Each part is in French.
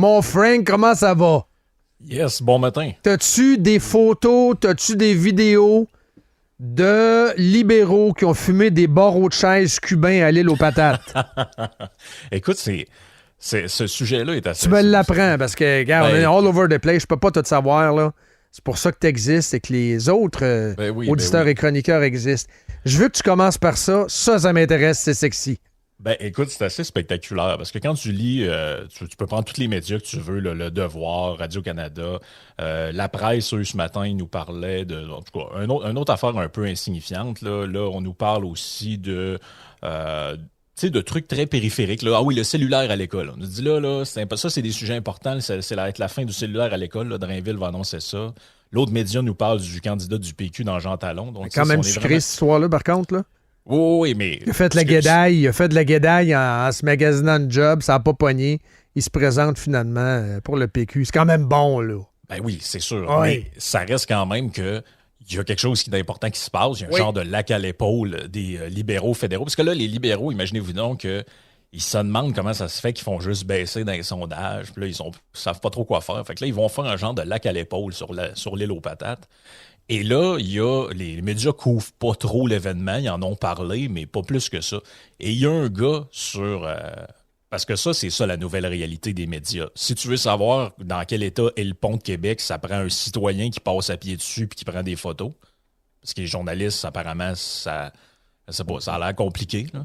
Mon Frank, comment ça va? Yes, bon matin. T'as-tu des photos, t'as-tu des vidéos de libéraux qui ont fumé des barreaux de chaises cubains à l'île aux patates? Écoute, ce sujet-là est assez... Tu me l'apprends parce que, regarde, on est all over the place. Je peux pas tout savoir, là. C'est pour ça que tu existes et que les autres auditeurs et chroniqueurs existent. Je veux que tu commences par ça. Ça m'intéresse, c'est sexy. Ben, écoute, c'est assez spectaculaire parce que quand tu lis, tu peux prendre tous les médias que tu veux, Le Devoir, Radio-Canada, la presse, eux, ce matin, ils nous parlaient de, en tout cas, une autre affaire un peu insignifiante. Là, on nous parle aussi de trucs très périphériques. Là. Ah oui, le cellulaire à l'école. On nous dit là, ça, c'est des sujets importants. C'est la fin du cellulaire à l'école. Là, Drainville va annoncer ça. L'autre média nous parle du candidat du PQ dans Jean Talon. Donc, quand même sucré cette histoire-là, par contre, là. Oui, mais... Il a fait de la guédaille en se magasinant de job, ça n'a pas pogné. Il se présente finalement pour le PQ. C'est quand même bon, là. Ben oui, c'est sûr. Oui. Mais ça reste quand même que il y a quelque chose d'important qui se passe. Il y a un genre de lac à l'épaule des libéraux fédéraux. Parce que là, les libéraux, imaginez-vous donc qu'ils se demandent comment ça se fait qu'ils font juste baisser dans les sondages. Puis là, ils savent pas trop quoi faire. Fait que là, ils vont faire un genre de lac à l'épaule sur l'île aux patates. Et là, les médias couvrent pas trop l'événement, ils en ont parlé, mais pas plus que ça. Et il y a un gars parce que ça, c'est ça la nouvelle réalité des médias. Si tu veux savoir dans quel état est le pont de Québec, ça prend un citoyen qui passe à pied dessus puis qui prend des photos. Parce que les journalistes, apparemment, ça a l'air compliqué. Là.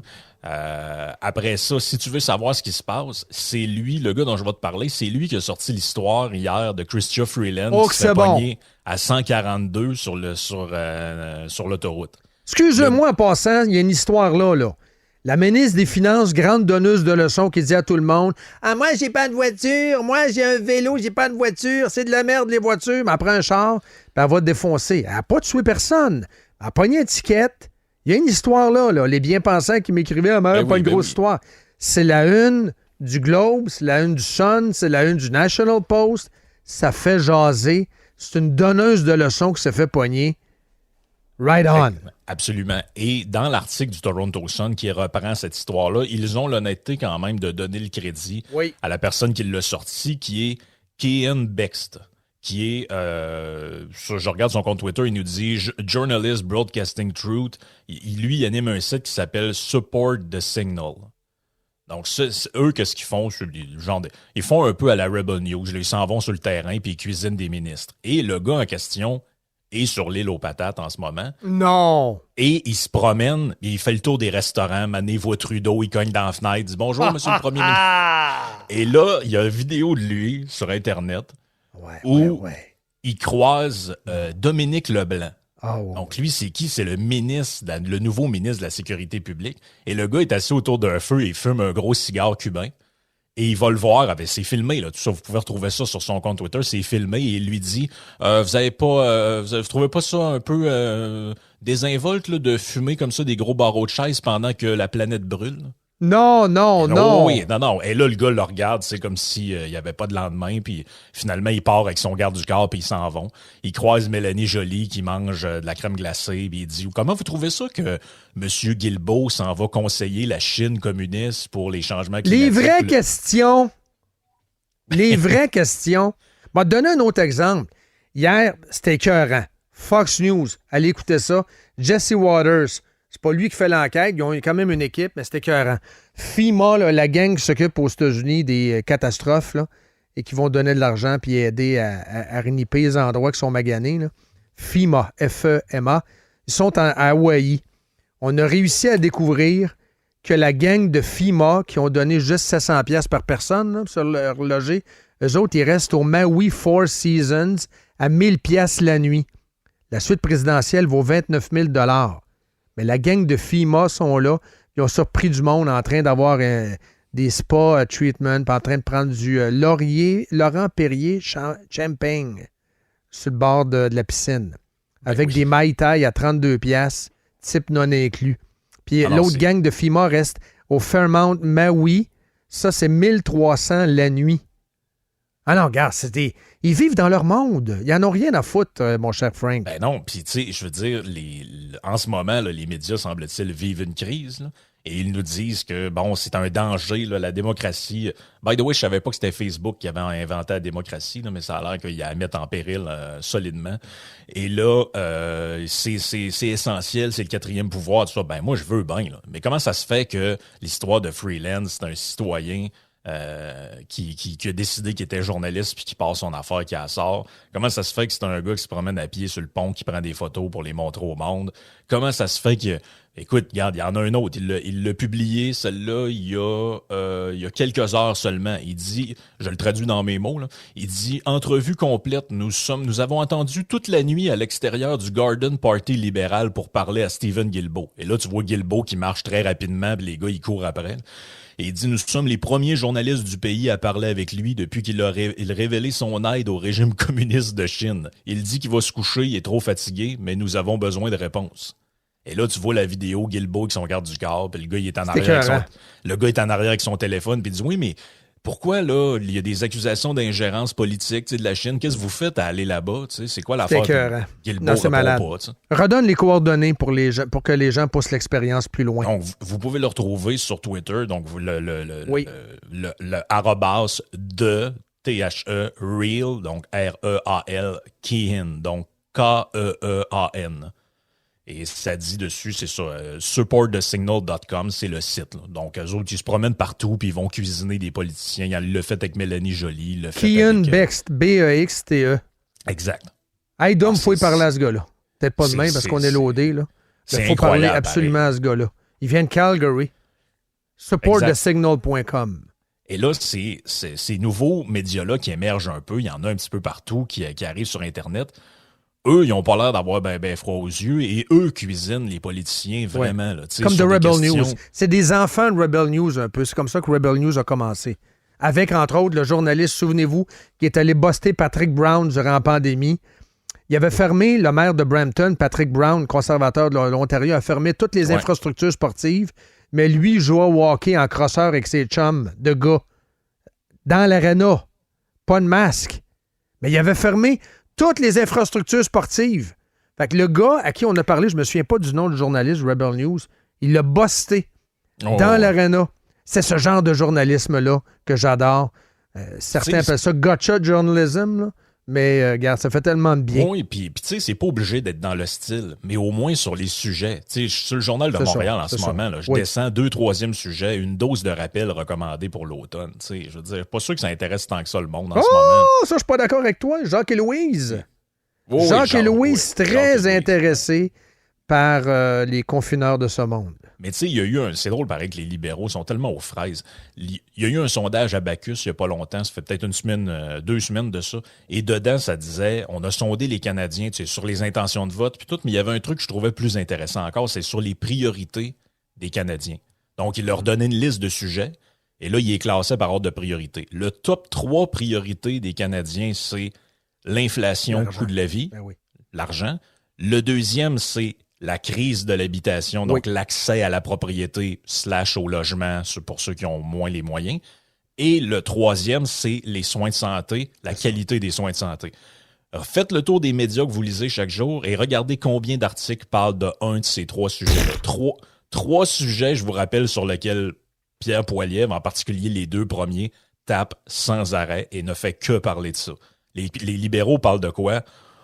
Après ça, si tu veux savoir ce qui se passe, c'est lui, le gars dont je vais te parler, c'est lui qui a sorti l'histoire hier de Chrystia Freeland qui s'est pogné à 142 sur l'autoroute. Excuse-moi en passant, il y a une histoire là. La ministre des Finances, grande donneuse de leçons, qui dit à tout le monde « Ah, moi, j'ai pas de voiture. Moi, j'ai un vélo, j'ai pas de voiture. C'est de la merde, les voitures. » Mais elle prend un char, puis elle va te défoncer. Elle n'a pas tué personne. Elle a pogné une étiquette. Il y a une histoire là. Les bien-pensants qui m'écrivaient « Ah, mais pas une grosse histoire. » C'est la une du Globe, c'est la une du Sun, c'est la une du National Post. Ça fait jaser. C'est une donneuse de leçons qui se fait pogner. Right on. Absolument. Et dans l'article du Toronto Sun qui reprend cette histoire-là, ils ont l'honnêteté quand même de donner le crédit à la personne qui l'a sorti, qui est Kian Bext, qui est, je regarde son compte Twitter, il nous dit « Journalist Broadcasting Truth ». Il anime un site qui s'appelle « Support the Signal ». Donc, eux, qu'est-ce qu'ils font? Ils font un peu à la Rebel News. Ils s'en vont sur le terrain puis ils cuisinent des ministres. Et le gars en question est sur l'île aux patates en ce moment. Non! Et il se promène, il fait le tour des restaurants, il voit Trudeau, il cogne dans la fenêtre, il dit « Bonjour, monsieur le premier ministre. » Et là, il y a une vidéo de lui sur Internet où il croise Dominique Leblanc. Oh. Donc, lui, c'est qui? C'est le nouveau ministre de la Sécurité publique. Et le gars est assis autour d'un feu et il fume un gros cigare cubain. Et il va le voir, c'est filmé, là, tout ça, vous pouvez retrouver ça sur son compte Twitter, c'est filmé, et il lui dit vous trouvez pas ça un peu désinvolte là, de fumer comme ça des gros barreaux de chaise pendant que la planète brûle? Non. Oui, non. Et là, le gars le regarde, c'est comme s'il n'y avait pas de lendemain, puis finalement, il part avec son garde du corps, puis ils s'en vont. Il croise Mélanie Joly qui mange de la crème glacée, puis il dit « Comment vous trouvez ça que M. Guilbeault s'en va conseiller la Chine communiste pour les changements climatiques? » Les vraies questions. Je vais te donner un autre exemple. Hier, c'était écœurant. Fox News, allez écouter ça. Jesse Waters, c'est pas lui qui fait l'enquête, ils ont quand même une équipe, mais c'était écœurant. FEMA, là, la gang qui s'occupe aux États-Unis des catastrophes là, et qui vont donner de l'argent puis aider à reniper les endroits qui sont maganés. Là. FEMA, F-E-M-A, ils sont à Hawaï. On a réussi à découvrir que la gang de FEMA qui ont donné juste 700$ par personne là, sur leur logis, eux autres, ils restent au Maui Four Seasons à 1000$ la nuit. La suite présidentielle vaut 29 000 $. Mais la gang de FEMA sont là. Ils ont surpris du monde en train d'avoir des spa treatments, en train de prendre du Laurent Perrier Champagne sur le bord de la piscine. Avec des Mai Tai à 32$, type non inclus. Puis l'autre gang de FEMA reste au Fairmount Maui. Ça, c'est 1300$ la nuit. Ah non, regarde, ils vivent dans leur monde. Ils n'en ont rien à foutre, mon cher Frank. Ben non, puis tu sais, je veux dire, en ce moment, là, les médias, semble-t-il, vivent une crise. Là. Et ils nous disent que, bon, c'est un danger, là, la démocratie. By the way, je savais pas que c'était Facebook qui avait inventé la démocratie, là, mais ça a l'air qu'il la mettre en péril solidement. Et là, c'est essentiel, c'est le quatrième pouvoir, tout ça. Ben, moi, je veux bien, là. Mais comment ça se fait que l'histoire de Freeland, c'est un citoyen qui a décidé qu'il était journaliste puis qui passe son affaire, qui la sort? Comment ça se fait que c'est un gars qui se promène à pied sur le pont, qui prend des photos pour les montrer au monde? Comment ça se fait que... Écoute, regarde, il y en a un autre. Il l'a publié, celle-là, il y a quelques heures seulement. Il dit, je le traduis dans mes mots, là, il dit « Entrevue complète, nous avons entendu toute la nuit à l'extérieur du Garden Party libéral pour parler à Stephen Guilbeault. » Et là, tu vois Guilbeault qui marche très rapidement, puis les gars, ils courent après. Et il dit « Nous sommes les premiers journalistes du pays à parler avec lui depuis qu'il a révélé son aide au régime communiste de Chine. Il dit qu'il va se coucher, il est trop fatigué, mais nous avons besoin de réponses. » Et là, tu vois la vidéo, Guilbeault avec son garde du corps, puis le gars, il est en arrière avec son téléphone, puis il dit « Oui, mais pourquoi, là, il y a des accusations d'ingérence politique de la Chine? Qu'est-ce que vous faites à aller là-bas? C'est quoi l'affaire que Guilbeault répond malade. pas? Redonne les coordonnées pour que les gens poussent l'expérience plus loin. Donc, vous pouvez le retrouver sur Twitter, donc le arrobas de THE Real, donc R-E-A-L, Keehan, donc K-E-E-A-N. Et ça dit dessus, c'est ça, supportthetesignal.com, c'est le site. Là. Donc, eux autres, ils se promènent partout, puis ils vont cuisiner des politiciens. Il l'a fait avec Mélanie Joly. Il l'a fait Keehan avec... Bext, B-E-X-T-E. Exact. Hey, Dom, il faut y parler à ce gars-là. Peut-être pas demain, parce qu'on est loadé, là. Il faut parler absolument à ce gars-là. Il vient de Calgary. Supportthetesignal.com. Et là, ces nouveaux médias-là qui émergent un peu, il y en a un petit peu partout, qui arrivent sur Internet. Eux, ils n'ont pas l'air d'avoir ben froid aux yeux et eux cuisinent les politiciens vraiment. Là, comme de Rebel News. C'est des enfants de Rebel News un peu. C'est comme ça que Rebel News a commencé. Avec, entre autres, le journaliste, souvenez-vous, qui est allé buster Patrick Brown durant la pandémie. Il avait fermé, le maire de Brampton, Patrick Brown, conservateur de l'Ontario, a fermé toutes les infrastructures sportives, mais lui, il jouait au hockey en crosseur avec ses chums de gars. Dans l'aréna. Pas de masque. Mais il avait fermé toutes les infrastructures sportives. Fait que le gars à qui on a parlé, je me souviens pas du nom du journaliste Rebel News, il l'a busté dans l'aréna. C'est ce genre de journalisme-là que j'adore. Certains appellent ça gotcha journalism, là. Mais regarde, ça fait tellement de bien. Oui, puis tu sais, c'est pas obligé d'être dans le style, mais au moins sur les sujets. Tu sais, je suis sur le Journal de Montréal en ce moment. Là, je descends 2 troisième sujet, une dose de rappel recommandée pour l'automne. Tu sais, je veux dire, pas sûr que ça intéresse tant que ça le monde en ce moment. Oh, ça, je suis pas d'accord avec toi. Jacques et Louise. Jacques et Louise, très intéressés par les confineurs de ce monde. Mais tu sais, c'est drôle pareil que les libéraux sont tellement aux fraises. Il y a eu un sondage à Bacchus il n'y a pas longtemps, ça fait peut-être 1 semaine, 2 semaines de ça, et dedans, ça disait, on a sondé les Canadiens, tu sais, sur les intentions de vote, puis tout, mais il y avait un truc que je trouvais plus intéressant encore, c'est sur les priorités des Canadiens. Donc, il leur donnait une liste de sujets, et là, il est classé par ordre de priorité. Le top 3 priorités des Canadiens, c'est l'inflation, le coût de la vie, l'argent. Le deuxième, c'est la crise de l'habitation, donc l'accès à la propriété / au logement pour ceux qui ont moins les moyens. Et le troisième, c'est les soins de santé, la qualité des soins de santé. Alors, faites le tour des médias que vous lisez chaque jour et regardez combien d'articles parlent de ces 3 sujets-là. 3 sujets, je vous rappelle, sur lesquels Pierre Poilievre, en particulier les 2 premiers, tape sans arrêt et ne fait que parler de ça. Les libéraux parlent de quoi?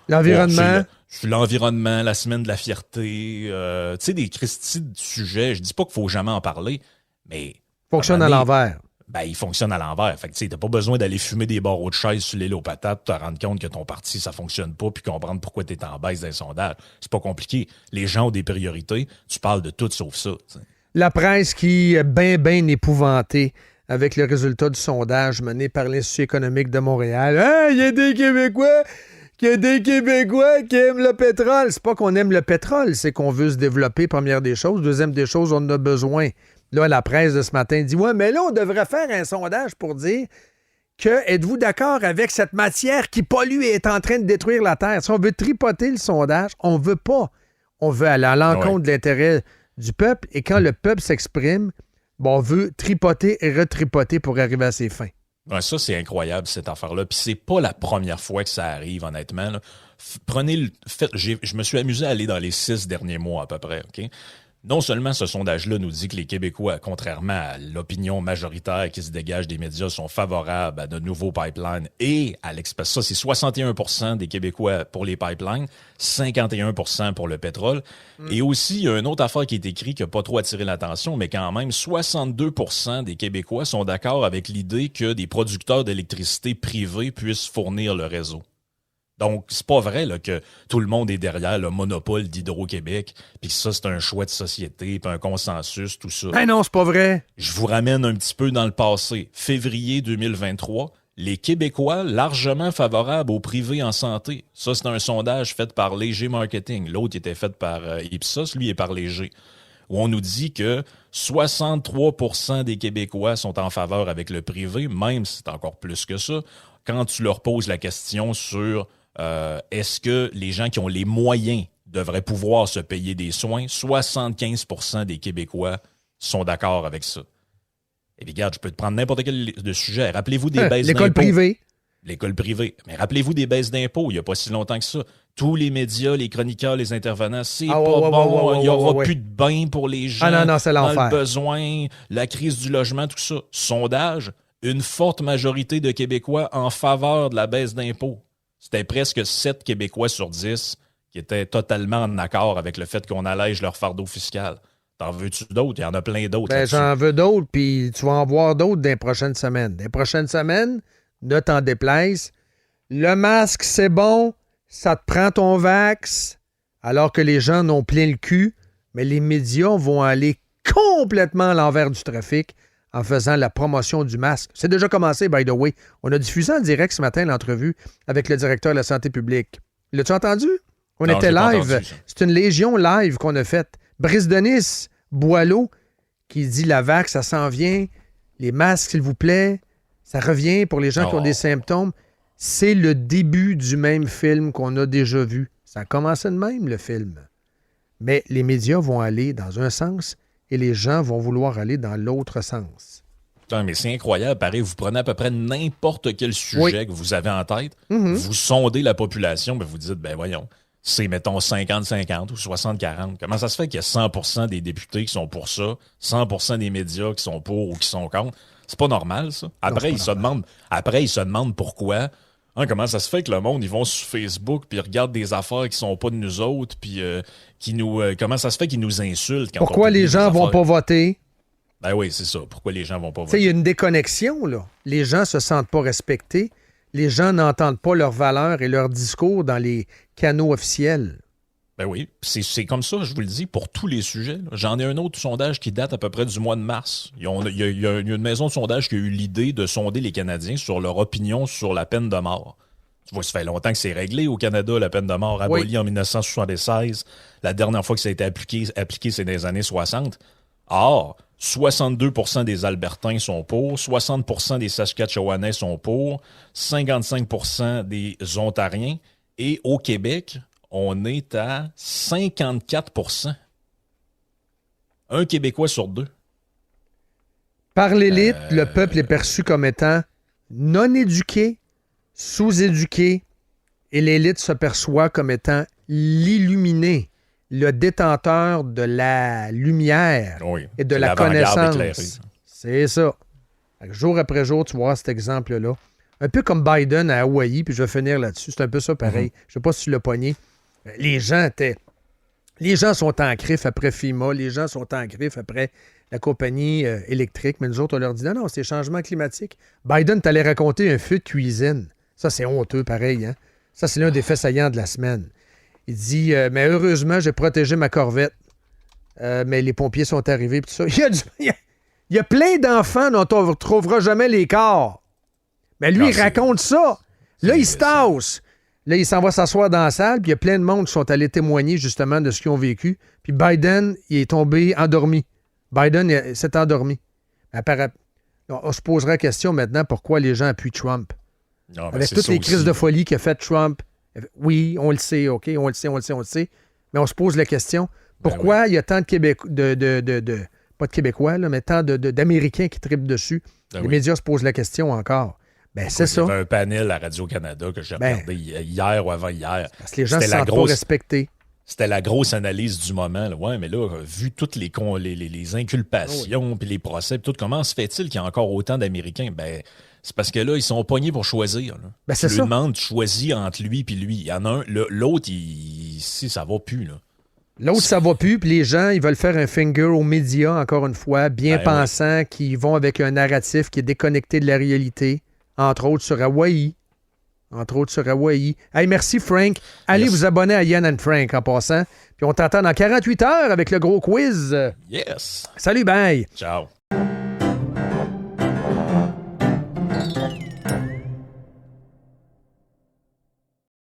L'environnement. Sur l'environnement, la semaine de la fierté, tu sais, des Christy de sujets. Je dis pas qu'il faut jamais en parler, mais... Fonctionne à l'envers. Ben, il fonctionne à l'envers. Fait que, tu sais, t'as pas besoin d'aller fumer des barreaux de chaise sur l'île aux patates pour te rendre compte que ton parti, ça fonctionne pas, puis comprendre pourquoi t'es en baisse dans les sondages. C'est pas compliqué. Les gens ont des priorités. Tu parles de tout sauf ça. T'sais. La presse qui est bien épouvantée avec le résultat du sondage mené par l'Institut économique de Montréal. Ah, il y a des Québécois qui aiment le pétrole. C'est pas qu'on aime le pétrole, c'est qu'on veut se développer, première des choses. Deuxième des choses, on en a besoin. Là, la presse de ce matin dit « Ouais, mais là, on devrait faire un sondage pour dire que êtes-vous d'accord avec cette matière qui pollue et est en train de détruire la Terre? » Si on veut tripoter le sondage, on veut pas. On veut aller à l'encontre de l'intérêt du peuple. Et quand le peuple s'exprime, on veut tripoter et retripoter pour arriver à ses fins. Ouais, ça, c'est incroyable, cette affaire-là. Puis c'est pas la première fois que ça arrive, honnêtement. Là. Je me suis amusé à aller dans les 6 derniers mois à peu près, OK? Non seulement ce sondage-là nous dit que les Québécois, contrairement à l'opinion majoritaire qui se dégage des médias, sont favorables à de nouveaux pipelines et à l'expansion. Ça, c'est 61% des Québécois pour les pipelines, 51% pour le pétrole. Et aussi, il y a une autre affaire qui est écrite qui n'a pas trop attiré l'attention, mais quand même, 62% des Québécois sont d'accord avec l'idée que des producteurs d'électricité privés puissent fournir le réseau. Donc, c'est pas vrai là, que tout le monde est derrière le monopole d'Hydro-Québec, puis que ça, c'est un choix de société, puis un consensus, tout ça. Ben non, c'est pas vrai. Je vous ramène un petit peu dans le passé. Février 2023, les Québécois largement favorables au privé en santé. Ça, c'est un sondage fait par Léger Marketing. L'autre était fait par Ipsos, lui est par Léger. Où on nous dit que 63% des Québécois sont en faveur avec le privé, même si c'est encore plus que ça. Quand tu leur poses la question sur est-ce que les gens qui ont les moyens devraient pouvoir se payer des soins, 75% des Québécois sont d'accord avec ça. Et puis, regarde, je peux te prendre n'importe quel sujet. Rappelez-vous des baisses d'impôts. L'école privée. L'école privée. Mais rappelez-vous des baisses d'impôts, il n'y a pas si longtemps que ça. Tous les médias, les chroniqueurs, les intervenants, c'est pas bon, il n'y aura plus de bain pour les gens. Ah non, c'est l'enfer. Dans le besoin, la crise du logement, tout ça. Sondage, une forte majorité de Québécois en faveur de la baisse d'impôts. C'était presque 7 Québécois sur 10 qui étaient totalement en accord avec le fait qu'on allège leur fardeau fiscal. T'en veux-tu d'autres? Il y en a plein d'autres. Ben, j'en veux d'autres, puis tu vas en voir d'autres dans les prochaines semaines. Dans les prochaines semaines, ne t'en déplaise. Le masque, c'est bon, ça te prend ton vax, alors que les gens n'ont plein le cul, mais les médias vont aller complètement à l'envers du trafic en faisant la promotion du masque. C'est déjà commencé, by the way. On a diffusé en direct ce matin l'entrevue avec le directeur de la santé publique. L'as-tu entendu? On Non, était j'ai pas live. entendu, ça. C'est une légion live qu'on a faite. Brice Denis, Boileau, qui dit la vague, ça s'en vient. Les masques, s'il vous plaît. Ça revient pour les gens qui ont des symptômes. C'est le début du même film qu'on a déjà vu. Ça a commencé de même, le film. Mais les médias vont aller dans un sens et les gens vont vouloir aller dans l'autre sens. Putain, mais c'est incroyable. Pareil, vous prenez à peu près n'importe quel sujet que vous avez en tête, vous sondez la population, ben vous dites, ben voyons, c'est, mettons, 50-50 ou 60-40. Comment ça se fait qu'il y a 100% des députés qui sont pour ça, 100% des médias qui sont pour ou qui sont contre? C'est pas normal, ça. Après, ils se demandent pourquoi. Hein, comment ça se fait que le monde, ils vont sur Facebook puis ils regardent des affaires qui sont pas de nous autres puis comment ça se fait qu'ils nous insultent quand pourquoi les gens vont pas voter? Ben oui, c'est ça. Pourquoi les gens vont pas Tu sais, voter? il y a une déconnexion, là. Les gens se sentent pas respectés. Les gens n'entendent pas leurs valeurs et leurs discours dans les canaux officiels. Ben oui, c'est comme ça, je vous le dis, pour tous les sujets. Là. J'en ai un autre sondage qui date à peu près du mois de mars. Il y a une maison de sondage qui a eu l'idée de sonder les Canadiens sur leur opinion sur la peine de mort. Tu vois, ça fait longtemps que c'est réglé au Canada, la peine de mort abolie en 1976. La dernière fois que ça a été appliqué c'est dans les années 60. Or, 62% des Albertains sont pour, 60% des Saskatchewanais sont pour, 55% des Ontariens. Et au Québec, on est à 54%. Un Québécois sur deux. Par l'élite, le peuple est perçu comme étant non éduqué, sous-éduqué, et l'élite se perçoit comme étant l'illuminé, le détenteur de la lumière et de la connaissance. C'est ça. Jour après jour, tu vois cet exemple-là. Un peu comme Biden à Hawaï, puis je vais finir là-dessus. C'est un peu ça pareil. Je ne sais pas si tu l'as pogné. Les gens sont en griffe après FEMA, les gens sont en griffe après la compagnie électrique, mais nous autres, on leur dit non, c'est les changements climatiques. Biden t'allait raconter un feu de cuisine. Ça, c'est honteux, pareil. Hein? Ça, c'est l'un des faits saillants de la semaine. Il dit mais heureusement, j'ai protégé ma Corvette. Mais les pompiers sont arrivés, puis tout ça. Il y a plein d'enfants dont on ne retrouvera jamais les corps. Mais lui, il raconte ça. Là, il se tasse. Là, il s'en va s'asseoir dans la salle, puis il y a plein de monde qui sont allés témoigner justement de ce qu'ils ont vécu. Puis Biden, il est tombé endormi. Biden s'est endormi. On se posera la question maintenant pourquoi les gens appuient Trump. Non, avec toutes les crises de folie qu'a fait Trump. Oui, on le sait, OK, on le sait. Mais on se pose la question, pourquoi il y a tant de pas de Québécois, là, mais tant d'Américains qui trippent dessus? Les médias se posent la question encore. Ben, c'est ça. Il y avait un panel à Radio-Canada que j'ai regardé hier ou avant-hier. Parce que les gens ne se sentent pas respectés. C'était la grosse analyse du moment. Là. Ouais, mais là, vu toutes les inculpations, puis les procès, puis tout, comment se fait-il qu'il y a encore autant d'Américains? Ben, c'est parce que là, ils sont pognés pour choisir. Là. Ben, c'est tu ça. lui demandes, tu choisis entre lui puis lui. Il y en a un, l'autre, si ça va plus. Là. L'autre, ça va plus, puis les gens, ils veulent faire un finger aux médias, encore une fois, bien Ben pensants, qui vont avec un narratif qui est déconnecté de la réalité, entre autres sur Hawaï. Hey, merci, Frank. Allez vous abonner à Yann and Frank en passant. Puis on t'entend dans 48 heures avec le gros quiz. Yes. Salut, bye. Ciao.